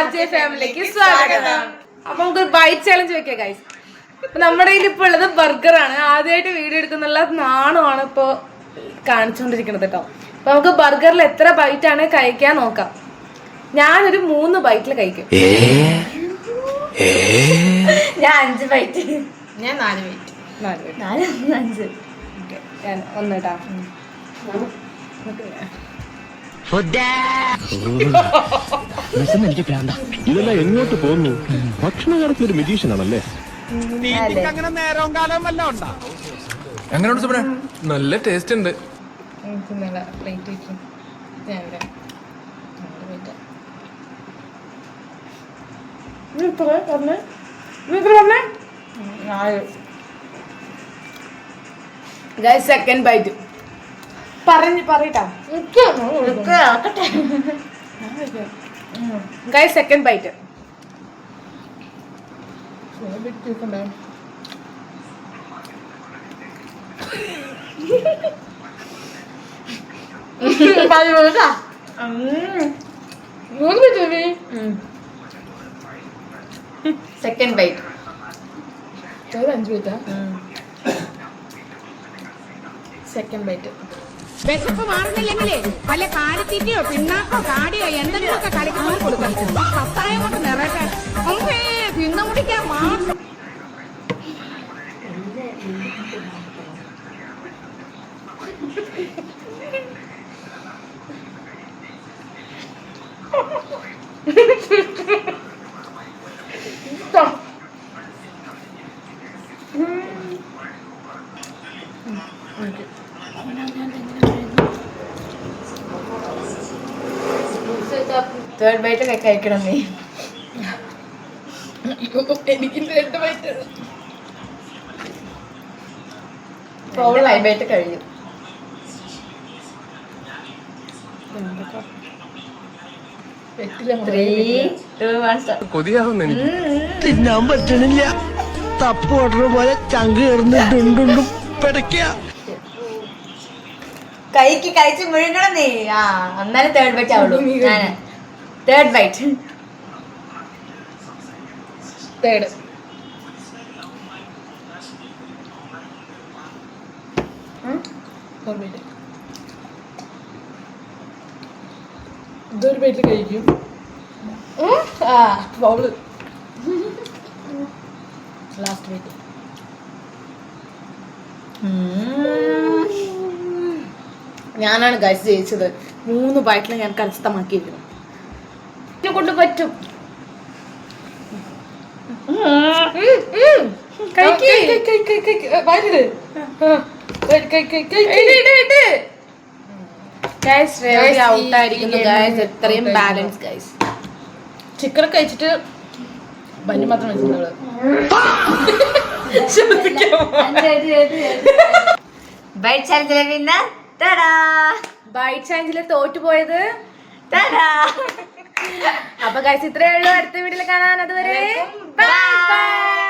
RJ ഫാമിലിക്ക് സ്വാഗതം. അപ്പൊ നമുക്ക് ബൈറ്റ് ചാലഞ്ച് വെക്കാം ഗൈസ്. നമ്മുടെ കയ്യിൽ ഇപ്പൊ ഉള്ളത് ബർഗറാണ്. ആദ്യമായിട്ട് വീഡിയോ എടുക്കുന്നുള്ള നാണമാണ് ഇപ്പൊ കാണിച്ചുകൊണ്ടിരിക്കുന്നത് കേട്ടോ. അപ്പൊ നമുക്ക് ബർഗറിൽ എത്ര ബൈറ്റ് ആണ് കഴിക്കാൻ നോക്കാം. ഞാനൊരു 3 ബൈറ്റിൽ കഴിക്കും. ഞാൻ 5 ബൈറ്റ്. ഞാൻ 4 ബൈറ്റ്. 5. ഞാൻ ഒന്നിട്ടാ. ഇതെല്ലാം എങ്ങോട്ട് പോകുന്നു? ഭക്ഷണകാലത്തിൽ ഒരു മെജീഷ്യൻ ആണല്ലേ. എങ്ങനെയുണ്ട് സുബ്ര? നല്ല ടേസ്റ്റ് ഉണ്ട്. സെക്കൻഡ് ബൈറ്റ് പറയട്ടാ. സെക്കൻഡ് ബൈറ്റ് സെക്കൻഡ് ബൈറ്റ് 5 ബൈറ്റാ. സെക്കൻഡ് ബൈറ്റ് വിശപ്പ് മാറുന്നില്ലെങ്കിലേ വല്ല കാലിത്തീറ്റയോ പിണ്ണാക്കോ കാടിയോ എന്തെങ്കിലുമൊക്കെ കളിക്കുമ്പോൾ കൊടുക്കണം. പത്തായം കൊണ്ട് നിറട്ടെ. തിന്നു മുടിക്കാൻ മാത്രം. തേർഡ് ബൈറ്റ് കഴിക്കണം നീ. എനിക്ക് 2 ബൈറ്റ്. 5 ബൈറ്റ് കഴിയും. കൊതിയാവുന്നു എനിക്ക്. തിന്നാൻ പറ്റണില്ല. തപ്പ് ഓർഡർ പോലെ ചങ്ക് കയറുന്നുണ്ടുണ്ടുണ്ടും പിടയ്ക്ക. കഴിച്ച് മുഴുകണം നീ. എന്നാലും തേർഡ് ബൈറ്റ് ആവുള്ളൂ. Third bite. തേർഡ് ഇതൊരു ബൈറ്റിൽ കഴിക്കും. Last byte. ഞാനാണ് ഗൈസ് ജയിച്ചത്. 3 ബൈറ്റിൽ ഞാൻ കരസ്ഥമാക്കിയിരിക്കുന്നു. എന്നെ കൊണ്ട് പറ്റും. എത്രയും ബാലൻസ് ഗൈസ്. ചിക്കൻ കഴിച്ചിട്ട് ബന്നി മാത്രം വെച്ചിട്ടുള്ളത്. ബൈറ്റ് ചാലഞ്ചിലെ വിന്നർ ബൈറ്റ് ചാലഞ്ചില് തോറ്റുപോയത്. അപ്പൊ ഗൈസ് ഇത്രയേ ഉള്ളൂ. അടുത്ത വീഡിയോയിൽ കാണാൻ. അതുവരെ ബൈ ബൈ.